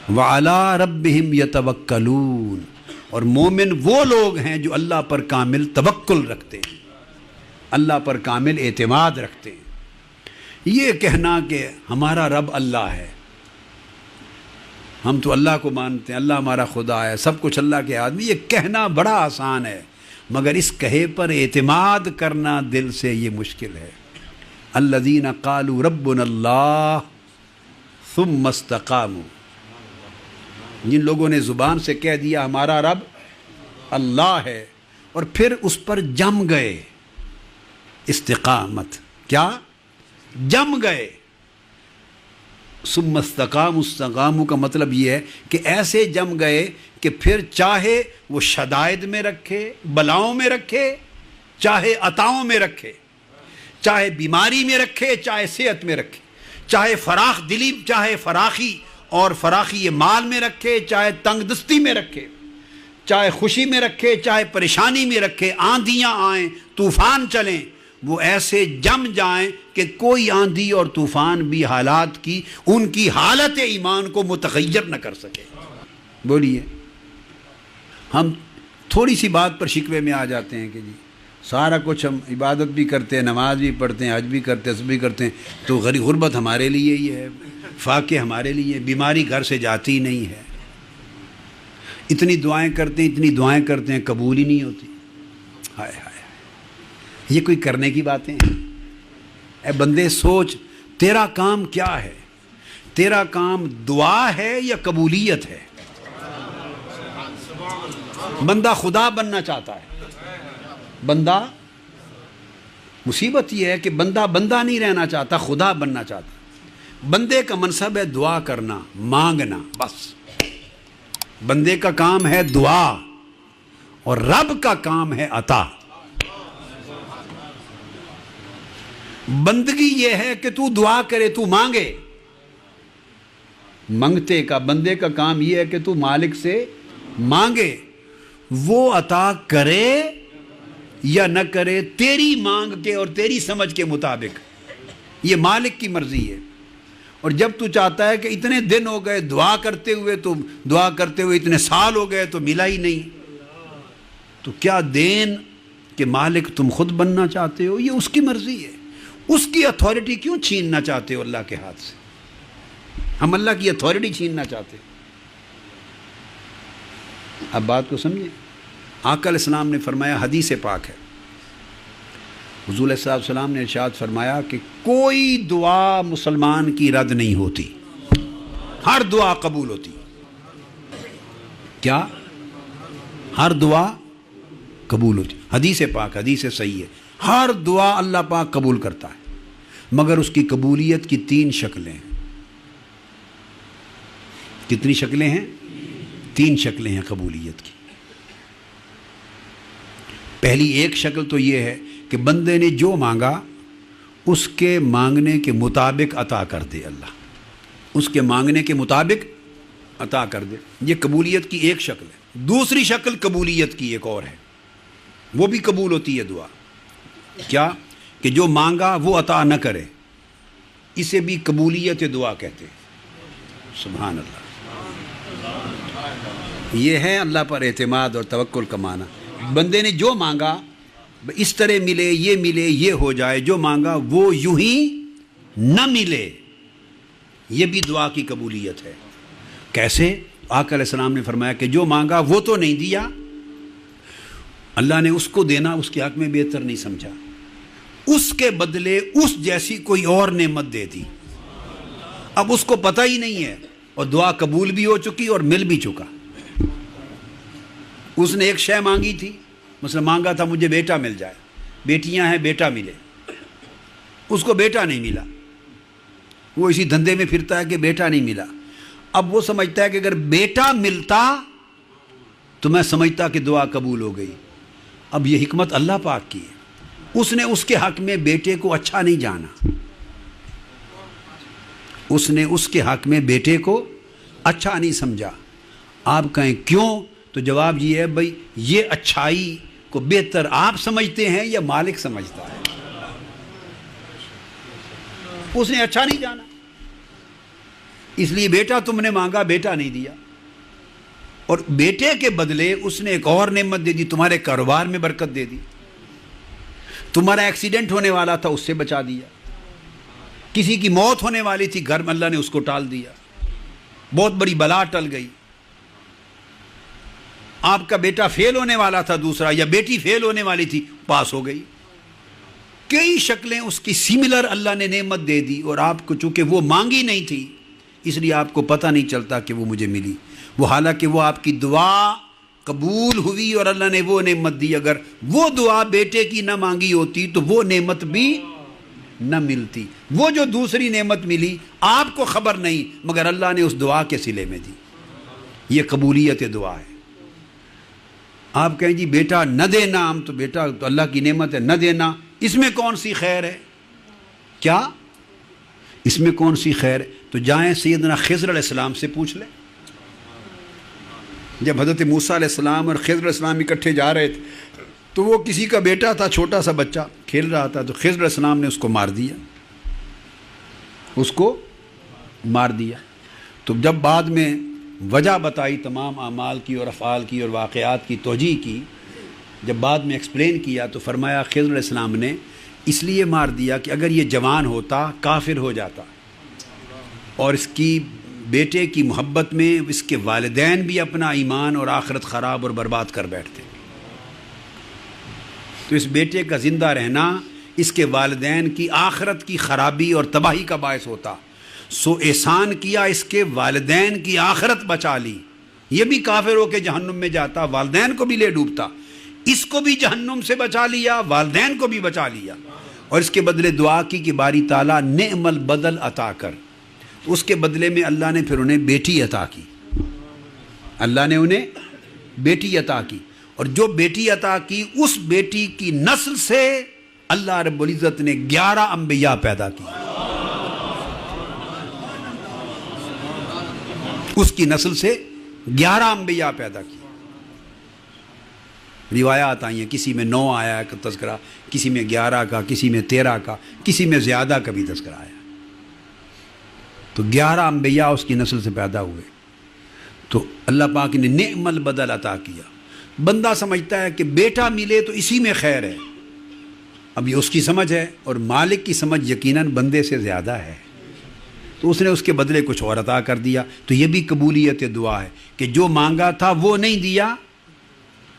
وَعَلَىٰ رَبِّهِمْ يَتَوَكَّلُونَ، اور مومن وہ لوگ ہیں جو اللہ پر کامل توکل رکھتے ہیں، اللہ پر کامل اعتماد رکھتے ہیں۔ یہ کہنا کہ ہمارا رب اللہ ہے، ہم تو اللہ کو مانتے ہیں، اللہ ہمارا خدا ہے، سب کچھ اللہ کے ہاتھ میں، یہ کہنا بڑا آسان ہے، مگر اس کہے پر اعتماد کرنا دل سے یہ مشکل ہے۔ الذین قالوا ربنا اللہ ثم استقاموا، جن لوگوں نے زبان سے کہہ دیا ہمارا رب اللہ ہے اور پھر اس پر جم گئے، استقامت کیا؟ جم گئے۔ ثم استقاموا، استقاموا کا مطلب یہ ہے کہ ایسے جم گئے کہ پھر چاہے وہ شدائد میں رکھے، بلاؤں میں رکھے، چاہے عطاؤں میں رکھے، چاہے بیماری میں رکھے، چاہے صحت میں رکھے، چاہے فراخ دلی، چاہے فراخی اور فراخی مال میں رکھے، چاہے تنگ دستی میں رکھے، چاہے خوشی میں رکھے، چاہے پریشانی میں رکھے، آندھیاں آئیں، طوفان چلیں، وہ ایسے جم جائیں کہ کوئی آندھی اور طوفان بھی حالات کی ان کی حالت ایمان کو متغیر نہ کر سکے۔ بولیے، ہم تھوڑی سی بات پر شکوے میں آ جاتے ہیں کہ جی سارا کچھ ہم عبادت بھی کرتے ہیں، نماز بھی پڑھتے ہیں، حج بھی کرتے ہیں، سب بھی کرتے ہیں، تو غربت ہمارے لیے ہی ہے، فاقے ہمارے لیے، بیماری گھر سے جاتی نہیں ہے، اتنی دعائیں کرتے ہیں، اتنی دعائیں کرتے ہیں، قبول ہی نہیں ہوتی۔ ہائے ہائے، یہ کوئی کرنے کی باتیں ہیں؟ اے بندے سوچ، تیرا کام کیا ہے؟ تیرا کام دعا ہے یا قبولیت ہے؟ بندہ خدا بننا چاہتا ہے، بندہ، مصیبت یہ ہے کہ بندہ بندہ نہیں رہنا چاہتا، خدا بننا چاہتا۔ بندے کا منصب ہے دعا کرنا، مانگنا، بس بندے کا کام ہے دعا، اور رب کا کام ہے عطا۔ بندگی یہ ہے کہ تو دعا کرے، تو مانگے، منگتے کا بندے کا کام یہ ہے کہ تو مالک سے مانگے، وہ عطا کرے یا نہ کرے تیری مانگ کے اور تیری سمجھ کے مطابق، یہ مالک کی مرضی ہے۔ اور جب تو چاہتا ہے کہ اتنے دن ہو گئے دعا کرتے ہوئے، تو دعا کرتے ہوئے اتنے سال ہو گئے تو ملا ہی نہیں، تو کیا دین کہ مالک تم خود بننا چاہتے ہو؟ یہ اس کی مرضی ہے، اس کی اتھارٹی کیوں چھیننا چاہتے ہو اللہ کے ہاتھ سے؟ ہم اللہ کی اتھارٹی چھیننا چاہتے ہیں۔ اب بات کو سمجھیں، آقا علیہ السلام نے فرمایا، حدیث پاک ہے، حضور علیہ السلام نے ارشاد فرمایا کہ کوئی دعا مسلمان کی رد نہیں ہوتی، ہر دعا قبول ہوتی۔ کیا؟ ہر دعا قبول ہوتی، حدیث پاک، حدیث صحیح ہے، ہر دعا اللہ پاک قبول کرتا ہے، مگر اس کی قبولیت کی 3 شکلیں ہیں۔ کتنی شکلیں ہیں؟ 3 شکلیں ہیں قبولیت کی۔ پہلی ایک شکل تو یہ ہے کہ بندے نے جو مانگا اس کے مانگنے کے مطابق عطا کر دے، اللہ اس کے مانگنے کے مطابق عطا کر دے، یہ قبولیت کی ایک شکل ہے۔ دوسری شکل قبولیت کی ایک اور ہے، وہ بھی قبول ہوتی ہے دعا، کیا؟ کہ جو مانگا وہ عطا نہ کرے، اسے بھی قبولیت دعا کہتے ہیں۔ سبحان اللہ، یہ ہے اللہ پر اعتماد اور توکل کا معنی۔ بندے نے جو مانگا اس طرح ملے، یہ ہو جائے، جو مانگا وہ یوں ہی نہ ملے، یہ بھی دعا کی قبولیت ہے۔ کیسے؟ آقا علیہ السلام نے فرمایا کہ جو مانگا وہ تو نہیں دیا، اللہ نے اس کو دینا اس کے حق میں بہتر نہیں سمجھا، اس کے بدلے اس جیسی کوئی اور نعمت دے دی، اب اس کو پتہ ہی نہیں ہے، اور دعا قبول بھی ہو چکی اور مل بھی چکا۔ اس نے ایک شے مانگی تھی، مثلا مانگا تھا مجھے بیٹا مل جائے، بیٹیاں ہیں بیٹا ملے، اس کو بیٹا نہیں ملا، وہ اسی دھندے میں پھرتا ہے کہ بیٹا نہیں ملا۔ اب وہ سمجھتا ہے کہ اگر بیٹا ملتا تو میں سمجھتا کہ دعا قبول ہو گئی۔ اب یہ حکمت اللہ پاک کی ہے، اس نے اس کے حق میں بیٹے کو اچھا نہیں جانا، اس نے اس کے حق میں بیٹے کو اچھا نہیں سمجھا۔ آپ کہیں کیوں؟ تو جواب یہ ہے، بھائی یہ اچھائی کو بہتر آپ سمجھتے ہیں یا مالک سمجھتا ہے؟ اس نے اچھا نہیں جانا، اس لیے بیٹا تم نے مانگا، بیٹا نہیں دیا، اور بیٹے کے بدلے اس نے ایک اور نعمت دے دی، تمہارے کاروبار میں برکت دے دی، تمہارا ایکسیڈنٹ ہونے والا تھا اس سے بچا دیا، کسی کی موت ہونے والی تھی گھر میں اللہ نے اس کو ٹال دیا، بہت بڑی بلا ٹل گئی، آپ کا بیٹا فیل ہونے والا تھا دوسرا، یا بیٹی فیل ہونے والی تھی پاس ہو گئی، کئی شکلیں اس کی سملر اللہ نے نعمت دے دی، اور آپ کو چونکہ وہ مانگی نہیں تھی اس لیے آپ کو پتہ نہیں چلتا کہ وہ مجھے ملی، وہ حالانکہ وہ آپ کی دعا قبول ہوئی اور اللہ نے وہ نعمت دی، اگر وہ دعا بیٹے کی نہ مانگی ہوتی تو وہ نعمت بھی نہ ملتی، وہ جو دوسری نعمت ملی آپ کو خبر نہیں مگر اللہ نے اس دعا کے صلے میں دی، یہ قبولیت دعا ہے۔ آپ کہیں جی بیٹا نہ دینا، ہم تو بیٹا تو اللہ کی نعمت ہے، نہ دینا اس میں کون سی خیر ہے؟ کیا اس میں کون سی خیر ہے؟ تو جائیں سیدنا خضر علیہ السلام سے پوچھ لیں، جب حضرت موسیٰ علیہ السلام اور خضر علیہ السلام اکٹھے جا رہے تھے تو وہ کسی کا بیٹا تھا، چھوٹا سا بچہ کھیل رہا تھا، تو خضر علیہ السلام نے اس کو مار دیا، اس کو مار دیا۔ تو جب بعد میں وجہ بتائی تمام اعمال کی اور افعال کی اور واقعات کی توجیہ کی، جب بعد میں ایکسپلین کیا تو فرمایا خضر علیہ السلام نے اس لیے مار دیا کہ اگر یہ جوان ہوتا کافر ہو جاتا، اور اس کی بیٹے کی محبت میں اس کے والدین بھی اپنا ایمان اور آخرت خراب اور برباد کر بیٹھتے، تو اس بیٹے کا زندہ رہنا اس کے والدین کی آخرت کی خرابی اور تباہی کا باعث ہوتا، سو احسان کیا اس کے والدین کی آخرت بچا لی، یہ بھی کافر ہو کے جہنم میں جاتا، والدین کو بھی لے ڈوبتا، اس کو بھی جہنم سے بچا لیا، والدین کو بھی بچا لیا، اور اس کے بدلے دعا کی کہ باری تعالیٰ نعم البدل عطا کر، تو اس کے بدلے میں اللہ نے پھر انہیں بیٹی عطا کی، اللہ نے انہیں بیٹی عطا کی، اور جو بیٹی عطا کی اس بیٹی کی نسل سے اللہ رب العزت نے 11 انبیاء پیدا کی، اس کی نسل سے 11 انبیاء پیدا کی۔ روایات آئی ہیں، کسی میں 9 آیا کا تذکرہ، کسی میں 11 کا، کسی میں 13 کا، کسی میں زیادہ کا بھی تذکرہ آیا، تو 11 انبیاء اس کی نسل سے پیدا ہوئے، تو اللہ پاک نے نعم البدل عطا کیا۔ بندہ سمجھتا ہے کہ بیٹا ملے تو اسی میں خیر ہے، اب یہ اس کی سمجھ ہے، اور مالک کی سمجھ یقیناً بندے سے زیادہ ہے، تو اس نے اس کے بدلے کچھ اور عطا کر دیا، تو یہ بھی قبولیت دعا ہے کہ جو مانگا تھا وہ نہیں دیا،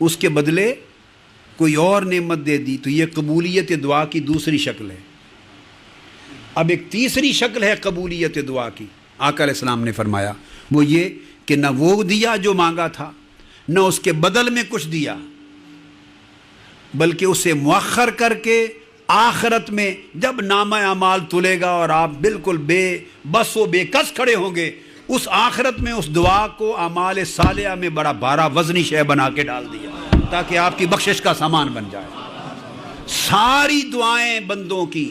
اس کے بدلے کوئی اور نعمت دے دی، تو یہ قبولیت دعا کی دوسری شکل ہے۔ اب ایک تیسری شکل ہے قبولیت دعا کی، آقا علیہ السلام نے فرمایا، وہ یہ کہ نہ وہ دیا جو مانگا تھا، نہ اس کے بدل میں کچھ دیا، بلکہ اسے مؤخر کر کے آخرت میں جب نامہ اعمال تلے گا اور آپ بالکل بے بس و بے کس کھڑے ہوں گے، اس آخرت میں اس دعا کو اعمال صالحہ میں بڑا بارہ وزنی شے بنا کے ڈال دیا تاکہ آپ کی بخشش کا سامان بن جائے۔ ساری دعائیں بندوں کی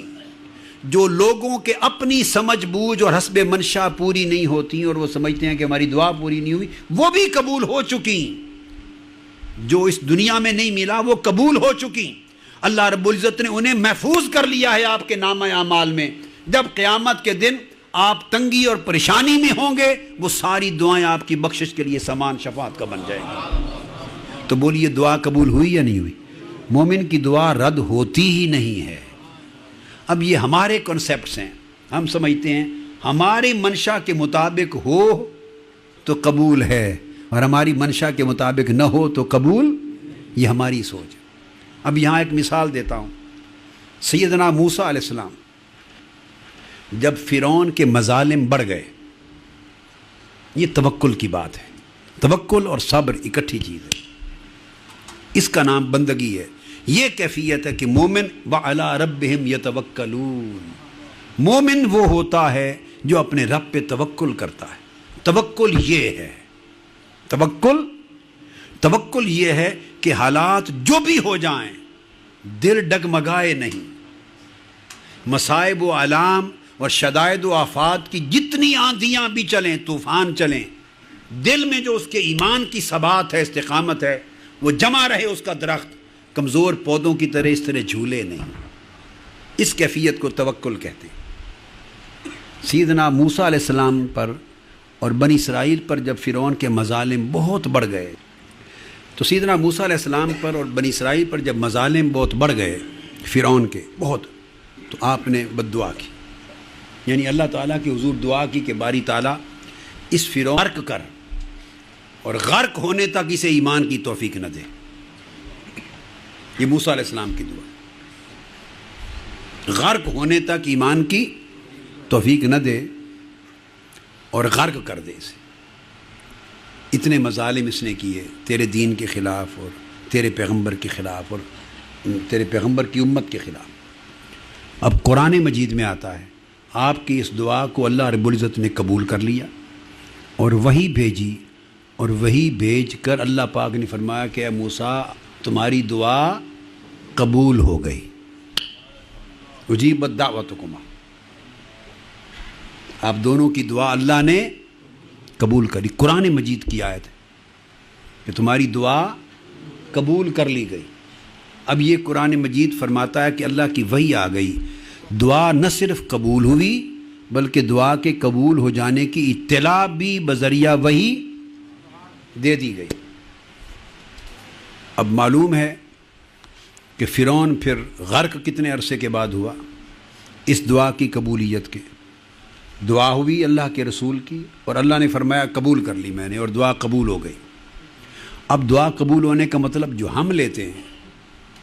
جو لوگوں کے اپنی سمجھ بوجھ اور حسب منشا پوری نہیں ہوتی اور وہ سمجھتے ہیں کہ ہماری دعا پوری نہیں ہوئی، وہ بھی قبول ہو چکی، جو اس دنیا میں نہیں ملا وہ قبول ہو چکی، اللہ رب العزت نے انہیں محفوظ کر لیا ہے آپ کے نامہ اعمال میں، جب قیامت کے دن آپ تنگی اور پریشانی میں ہوں گے وہ ساری دعائیں آپ کی بخشش کے لیے سامان شفاعت کا بن جائیں گی۔ تو بولیے دعا قبول ہوئی یا نہیں ہوئی؟ مومن کی دعا رد ہوتی ہی نہیں ہے۔ اب یہ ہمارے کنسیپٹس ہیں، ہم سمجھتے ہیں ہماری منشا کے مطابق ہو تو قبول ہے اور ہماری منشا کے مطابق نہ ہو تو قبول، یہ ہماری سوچ ہے۔ اب یہاں ایک مثال دیتا ہوں، سیدنا موسیٰ علیہ السلام جب فرعون کے مظالم بڑھ گئے، یہ توکل کی بات ہے، توکل اور صبر اکٹھی چیز ہے، اس کا نام بندگی ہے۔ یہ کیفیت ہے کہ مومن وَعَلَىٰ رَبِّهِمْ يَتَوَكَّلُونَ، مومن وہ ہوتا ہے جو اپنے رب پہ توکل کرتا ہے۔ توکل یہ ہے، توکل یہ ہے کہ حالات جو بھی ہو جائیں دل ڈگمگائے نہیں، مصائب و علام اور شدائد و آفات کی جتنی آندھیاں بھی چلیں، طوفان چلیں، دل میں جو اس کے ایمان کی ثبات ہے، استقامت ہے، وہ جمع رہے، اس کا درخت کمزور پودوں کی طرح اس طرح جھولے نہیں، اس کیفیت کو توکل کہتے ہیں۔ سیدنا موسیٰ علیہ السلام پر اور بنی اسرائیل پر جب فرعون کے مظالم بہت بڑھ گئے تو سیدنا موسیٰ علیہ السلام پر اور بنی اسرائیل پر جب مظالم بہت بڑھ گئے فرعون کے بہت، تو آپ نے بد دعا کی، یعنی اللہ تعالیٰ کی حضور دعا کی کہ باری تعالیٰ اس فرعون غرق کر اور غرق ہونے تک اسے ایمان کی توفیق نہ دے۔ یہ موسیٰ علیہ السلام کی دعا، غرق ہونے تک ایمان کی توفیق نہ دے اور غرق کر دے اسے۔ اتنے مظالم اس نے کیے تیرے دین کے خلاف اور تیرے پیغمبر کے خلاف اور تیرے پیغمبر کی امت کے خلاف۔ اب قرآن مجید میں آتا ہے آپ کی اس دعا کو اللہ رب العزت نے قبول کر لیا اور وہی بھیجی، اور وہی بھیج کر اللہ پاک نے فرمایا کہ اے موسیٰ تمہاری دعا قبول ہو گئی، اجیبت دعوتکما، آپ دونوں کی دعا اللہ نے قبول کری۔ قرآن مجید کی آیت ہے کہ تمہاری دعا قبول کر لی گئی۔ اب یہ قرآن مجید فرماتا ہے کہ اللہ کی وحی آ گئی، دعا نہ صرف قبول ہوئی بلکہ دعا کے قبول ہو جانے کی اطلاع بھی بذریعہ وحی دے دی گئی۔ اب معلوم ہے کہ فرعون پھر غرق کتنے عرصے کے بعد ہوا اس دعا کی قبولیت کے۔ دعا ہوئی اللہ کے رسول کی اور اللہ نے فرمایا قبول کر لی میں نے، اور دعا قبول ہو گئی۔ اب دعا قبول ہونے کا مطلب جو ہم لیتے ہیں،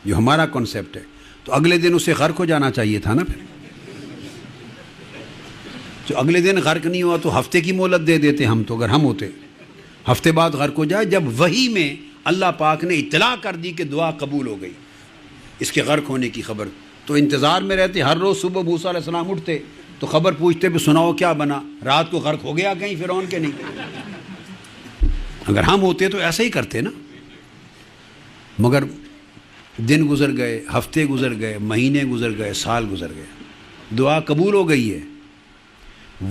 جو ہمارا کنسیپٹ ہے، تو اگلے دن اسے غرق ہو جانا چاہیے تھا نا۔ پھر جو اگلے دن غرق نہیں ہوا تو ہفتے کی مہلت دے دیتے ہم، تو اگر ہم ہوتے ہفتے بعد غرق ہو جائے۔ جب وحی میں اللہ پاک نے اطلاع کر دی کہ دعا قبول ہو گئی اس کے غرق ہونے کی خبر، تو انتظار میں رہتے۔ ہر روز صبح موسیٰ علیہ السلام اٹھتے تو خبر پوچھتے بھی سناؤ کیا بنا، رات کو غرق ہو گیا کہیں فرعون کے؟ نہیں۔ اگر ہم ہوتے تو ایسا ہی کرتے نا، مگر دن گزر گئے، ہفتے گزر گئے، مہینے گزر گئے، سال گزر گئے، دعا قبول ہو گئی ہے۔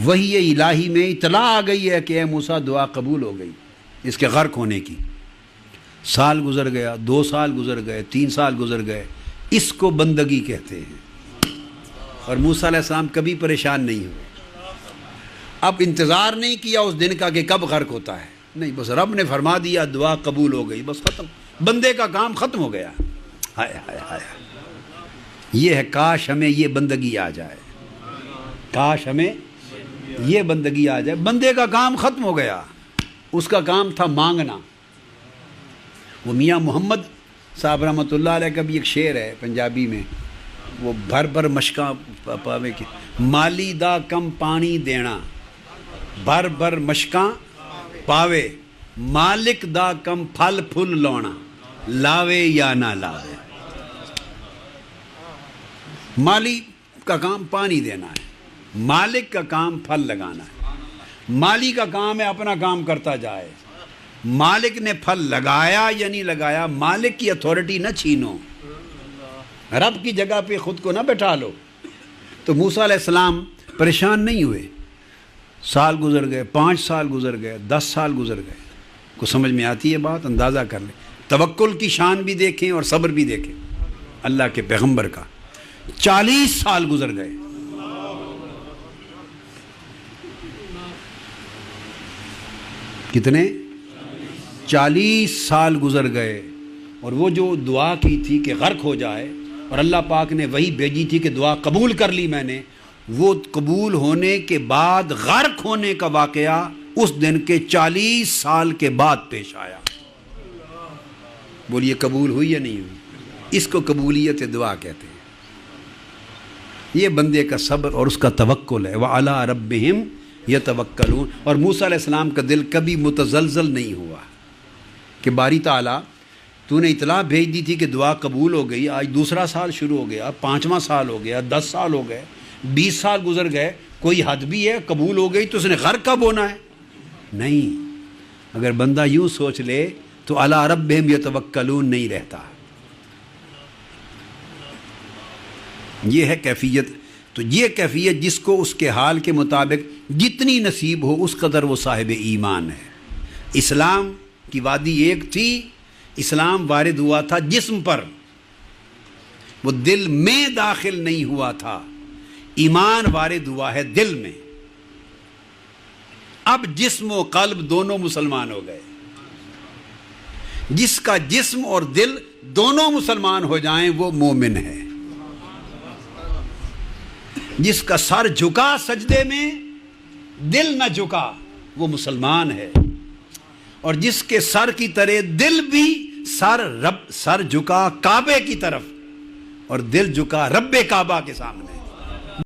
وحی الہی میں اطلاع آ گئی ہے کہ اے موسیٰ دعا قبول ہو گئی اس کے غرق ہونے کی۔ سال گزر گیا، 2 سال گزر گئے، 3 سال گزر گئے، اس کو بندگی کہتے ہیں۔ اور موسیٰ علیہ السلام کبھی پریشان نہیں ہوئے، اب انتظار نہیں کیا اس دن کا کہ کب غرق ہوتا ہے، نہیں، بس رب نے فرما دیا دعا قبول ہو گئی، بس ختم، بندے کا کام ختم ہو گیا۔ ہائے ہائے ہائے، یہ ہے کاش ہمیں یہ بندگی آ جائے، کاش ہمیں یہ بندگی آ جائے۔ بندے کا کام ختم ہو گیا، اس کا کام تھا مانگنا۔ وہ میاں محمد صاحب رحمۃ اللہ علیہ کا بھی ایک شعر ہے پنجابی میں، وہ بھر بھر مشکاں پاوے کی، مالی دا کم پانی دینا، بھر بھر مشکاں پاوے، مالک دا کم پھل پھل لاؤنا، لاوے یا نہ لاوے۔ مالی کا کام پانی دینا ہے، مالک کا کام پھل لگانا ہے۔ مالی کا کام ہے اپنا کام کرتا جائے، مالک نے پھل لگایا یا نہیں لگایا، مالک کی اتھارٹی نہ چھینو، رب کی جگہ پہ خود کو نہ بٹھا لو۔ تو موسیٰ علیہ السلام پریشان نہیں ہوئے، سال گزر گئے، 5 سال گزر گئے، 10 سال گزر گئے۔ کو سمجھ میں آتی ہے بات؟ اندازہ کر لیں، توکل کی شان بھی دیکھیں اور صبر بھی دیکھیں اللہ کے پیغمبر کا۔ 40 سال گزر گئے، کتنے؟ 40 سال گزر گئے، اور وہ جو دعا کی تھی کہ غرق ہو جائے، اور اللہ پاک نے وہی بھیجی تھی کہ دعا قبول کر لی میں نے، وہ قبول ہونے کے بعد غرق ہونے کا واقعہ اس دن کے 40 سال کے بعد پیش آیا۔ بولیے قبول ہوئی یا نہیں ہوئی؟ اس کو قبولیت دعا کہتے ہیں۔ یہ بندے کا صبر اور اس کا توکل ہے۔ وَعَلَىٰ رَبِّهِمْ يَتَوَكَّلُونَ۔ اور موسیٰ علیہ السلام کا دل کبھی متزلزل نہیں ہوا کہ باری تعالیٰ تو نے اطلاع بھیج دی تھی کہ دعا قبول ہو گئی، آج 2 سال شروع ہو گیا، 5واں سال ہو گیا، 10 سال ہو گئے، 20 سال گزر گئے، کوئی حد بھی ہے؟ قبول ہو گئی تو اس نے غرق کب ہونا ہے؟ نہیں۔ اگر بندہ یوں سوچ لے تو علی ربہم یتوکلون نہیں رہتا۔ یہ ہے کیفیت۔ تو یہ کیفیت جس کو اس کے حال کے مطابق جتنی نصیب ہو اس قدر وہ صاحب ایمان ہے۔ اسلام کی وادی ایک تھی، اسلام وارد ہوا تھا جسم پر، وہ دل میں داخل نہیں ہوا تھا۔ ایمان وارد ہوا ہے دل میں، اب جسم و قلب دونوں مسلمان ہو گئے. جس کا جسم اور دل دونوں مسلمان ہو جائیں وہ مومن ہے. جس کا سر جھکا سجدے میں دل نہ جھکا وہ مسلمان ہے. اور جس کے سر کی طرح دل بھی سر جھکا کعبے کی طرف اور دل جھکا رب کعبہ کے سامنے.